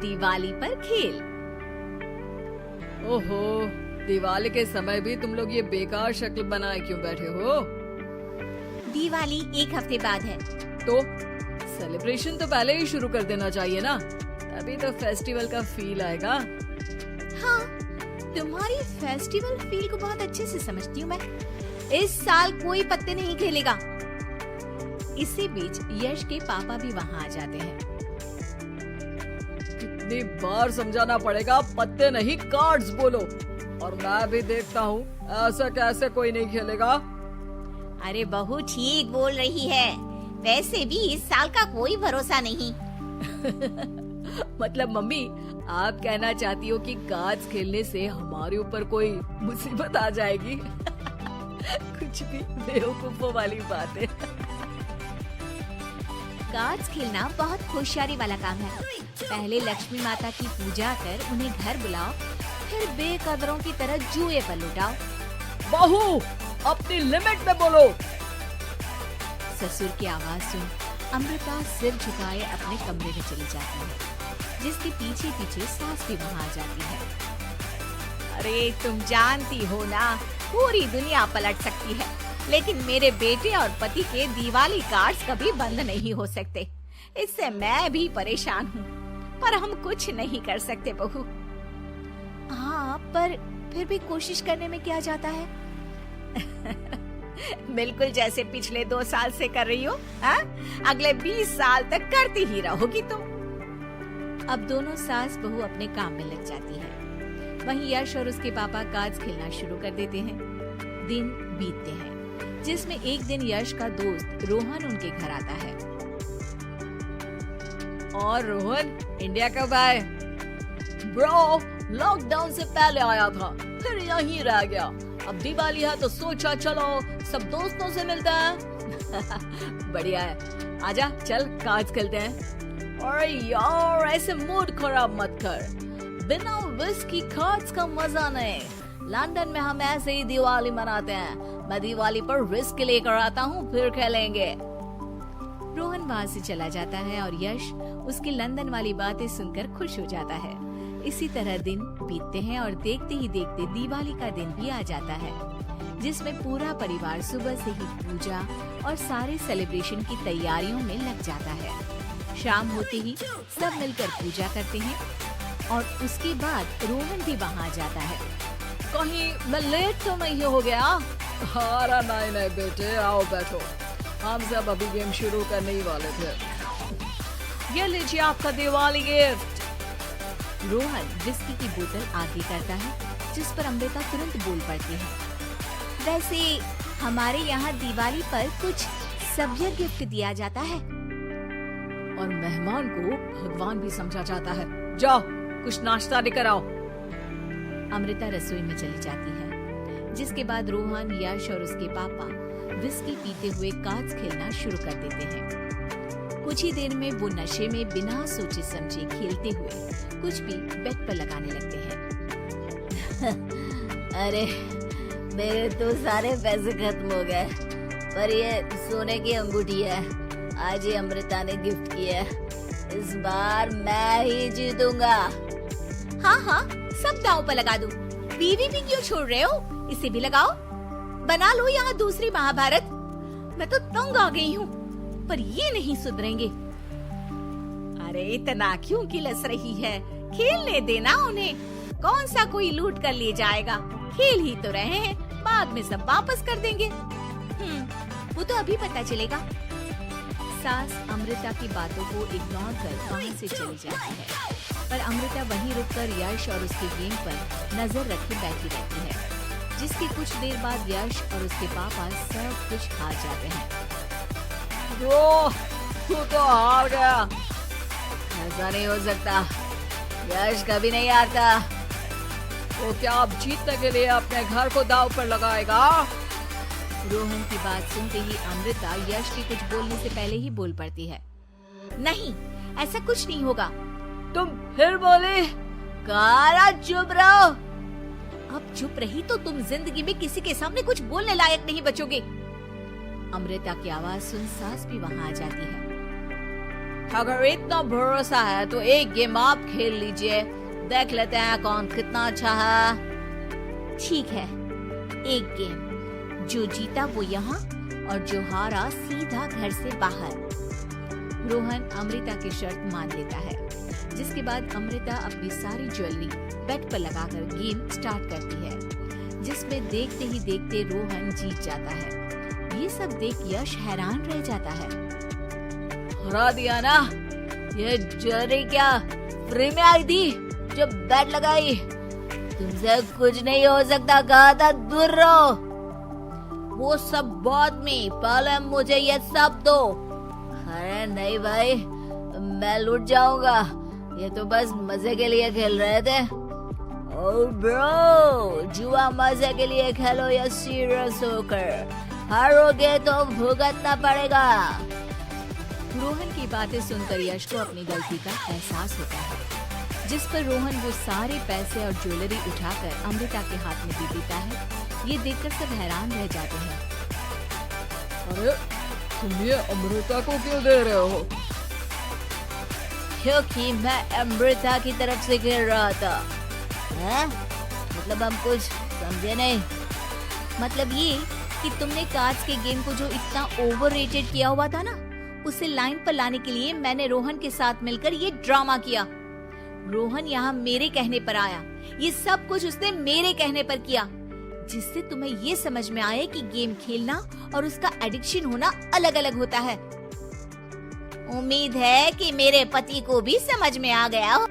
दिवाली पर खेल। ओहो, दिवाली के समय भी तुम लोग ये बेकार शक्ल बनाए क्यों बैठे हो? दिवाली एक हफ्ते बाद है। तो सेलिब्रेशन तो पहले ही शुरू कर देना चाहिए ना, तभी तो फेस्टिवल का फील आएगा। हाँ, तुम्हारी फेस्टिवल फील को बहुत अच्छे से समझती हूँ मैं। इस साल कोई पत्ते नहीं खेलेगा। इसी बीच यश के पापा भी वहाँ आ जाते हैं। कितनी बार समझाना पड़ेगा, पत्ते नहीं कार्ड्स बोलो। और मैं भी देखता हूँ, ऐसा कैसे कोई नहीं खेलेगा। अरे बहू ठीक बोल रही है, वैसे भी इस साल का कोई भरोसा नहीं। मतलब मम्मी, आप कहना चाहती हो कि कार्ड्स खेलने से हमारे ऊपर कोई मुसीबत आ जाएगी? कुछ भी बेवकूफों वाली बात है। कार्ड्स खेलना बहुत होशियारी वाला काम है। पहले लक्ष्मी माता की पूजा कर उन्हें घर बुलाओ, फिर बेकदरों की तरह जुए पर लुटाओ। बहू, अपनी लिमिट में बोलो। ससुर की आवाज सुन अमृता सिर झुकाए अपने कमरे में चली जाती है, जिसके पीछे पीछे सास भी वहाँ आ जाती है। अरे तुम जानती हो ना, पूरी दुनिया पलट सकती है, लेकिन मेरे बेटे और पति के दिवाली कार्ड्स कभी बंद नहीं हो सकते। इससे मैं भी परेशान हूँ, पर हम कुछ नहीं कर सकते बहू। हाँ, पर फिर भी कोशिश करने में क्या जाता है? बिल्कुल जैसे पिछले 2 साल से कर रही हो, हाँ? अगले 20 साल तक करती ही रहोगी तुम। अब दोनों सास बहू अपने काम में लग जाती है। वहीं यश और उसके पापा कार्ड्स खेलना शुरू कर देते हैं। दिन बीतते हैं, जिसमें एक दिन यश का दोस्त रोहन उनके घर आता है। और रोहन, इंडिया कब आए? ब्रो, लॉकडाउन से पहले आया था, फिर यहीं रह गया। अब दिवाली है तो सोचा चलो सब दोस्तों से मिलते हैं। बढ़िया है, आजा चल कार्ड्स खेलते हैं। अरे यार, ऐसे मूड खराब मत कर, बिना विस्की कार्ड्स का मजा नहीं। लंदन में हम ऐसे ही दिवाली मनाते हैं। मैं दिवाली पर विस्क लेकर आता हूँ, फिर खेलेंगे। रोहन वहाँ से चला जाता है और यश उसकी लंदन वाली बातें सुनकर खुश हो जाता है। इसी तरह दिन बीतते हैं और देखते ही देखते दिवाली का दिन भी आ जाता है, जिसमें पूरा परिवार सुबह से ही पूजा और सारे सेलिब्रेशन की तैयारियों में लग जाता है। शाम होते ही सब मिलकर पूजा करते हैं और उसके बाद रोहन भी वहाँ आ जाता है। कहीं मैं लेट तो नहीं हो गया? अरे नहीं नहीं बेटे, आओ बैठो, हम सब अभी गेम शुरू करने ही वाले थे। ये लीजिए आपका दिवाली गिफ्ट। रोहन विस्की की बोतल आगे करता है, जिस पर अमृता तुरंत बोल पड़ती है। वैसे हमारे यहाँ दिवाली पर कुछ सब्जी गिफ्ट दिया जाता है और मेहमान को भगवान भी समझा जाता है। जाओ कुछ नाश्ता लेकर आओ। अमृता रसोई में चली जाती है, जिसके बाद रोहन, यश और उसके पापा विस्की पीते हुए कार्ड्स खेलना शुरू कर देते हैं। कुछ ही देर में वो नशे में बिना सोचे समझे खेलते हुए कुछ भी बेट पर लगाने लगते हैं। अरे मेरे तो सारे पैसे खत्म हो गए, पर ये सोने की अंगूठी है, आज ही अमृता ने गिफ्ट की है। इस बार मैं ही जीतूंगा। हाँ हाँ, सब दांव पर लगा दो। बीवी भी क्यों छोड़ रहे हो? इसे भी लगाओ, बना लो यहाँ दूसरी महाभारत। मैं तो तंग आ गई हूँ, पर ये नहीं सुधरेंगे। अरे इतना क्यों किलस रही है? खेलने देना उन्हें, कौन सा कोई लूट कर ले जाएगा? खेल ही तो रहे हैं, बाद में सब वापस कर देंगे। वो तो अभी पता चलेगा। सास अमृता की बातों को इग्नोर कर वहाँ से चली जाती है, पर अमृता वहीं रुककर यश और उसके गेम पर नजर रखे बैठी रहती है, जिसके कुछ देर बाद यश और उसके पापा सब कुछ हार जाते हैं। तू तो हार गया। ऐसा नहीं हो सकता, यश कभी नहीं हारता। तो क्या आप जीतने के लिए अपने घर को दांव पर लगाएगा? रोहन की बात सुनते ही अमृता यश के कुछ बोलने से पहले ही बोल पड़ती है। नहीं, ऐसा कुछ नहीं होगा। तुम फिर बोले? कारा चुप रहो। अब चुप रही तो तुम जिंदगी में किसी के सामने कुछ बोलने लायक नहीं बचोगे। अमृता की आवाज सुन सास भी वहाँ आ जाती है। अगर इतना भरोसा है तो एक गेम आप खेल लीजिए, देख लेते हैं कौन कितना अच्छा है। ठीक है, एक गेम, जो जीता वो यहाँ और जो हारा सीधा घर से बाहर। रोहन अमृता की शर्त मान लेता है, जिसके बाद अमृता अपनी सारी ज्वेलरी बेड पर लगाकर गेम स्टार्ट करती है, जिसमें देखते ही देखते रोहन जीत जाता है। ये सब देख यश हैरान रह जाता है। हरा दिया ना, ये ज्वेलरी क्या फ्री में आई थी जब बेट लगाई? तुमसे कुछ नहीं हो सकता, कहा था दूर रहो। वो सब बाद में, पहले मुझे ये सब दो। अरे नहीं भाई, मैं लूट जाऊंगा, ये तो बस मजे के लिए खेल रहे थे। ओ ब्रो, जुआ मजे के लिए खेलो या सीरियस होकर? हारोगे तो भुगतना पड़ेगा। रोहन की बातें सुनकर यश को अपनी गलती का एहसास होता है, जिस पर रोहन वो सारे पैसे और ज्वेलरी उठाकर अमृता के हाथ में दे देता है। ये देखकर सब हैरान रह जाते हैं। अरे तुम ये अमृता को क्यों दे रहे हो? क्योंकि मैं अमृता की तरफ से खेल रहा था। हैं? मतलब हम कुछ समझे नहीं। मतलब ये कि तुमने कार्ड्स के गेम को जो इतना ओवररेटेड किया हुआ था ना, उसे लाइन पर लाने के लिए मैंने रोहन के साथ मिलकर ये ड्रामा किया। रोहन यहाँ मेरे कहने पर आया, ये सब कुछ उसने मेरे कहने पर किया, जिससे तुम्हें ये समझ में आए कि गेम खेलना और उसका एडिक्शन होना अलग अलग होता है। उम्मीद है कि मेरे पति को भी समझ में आ गया हो।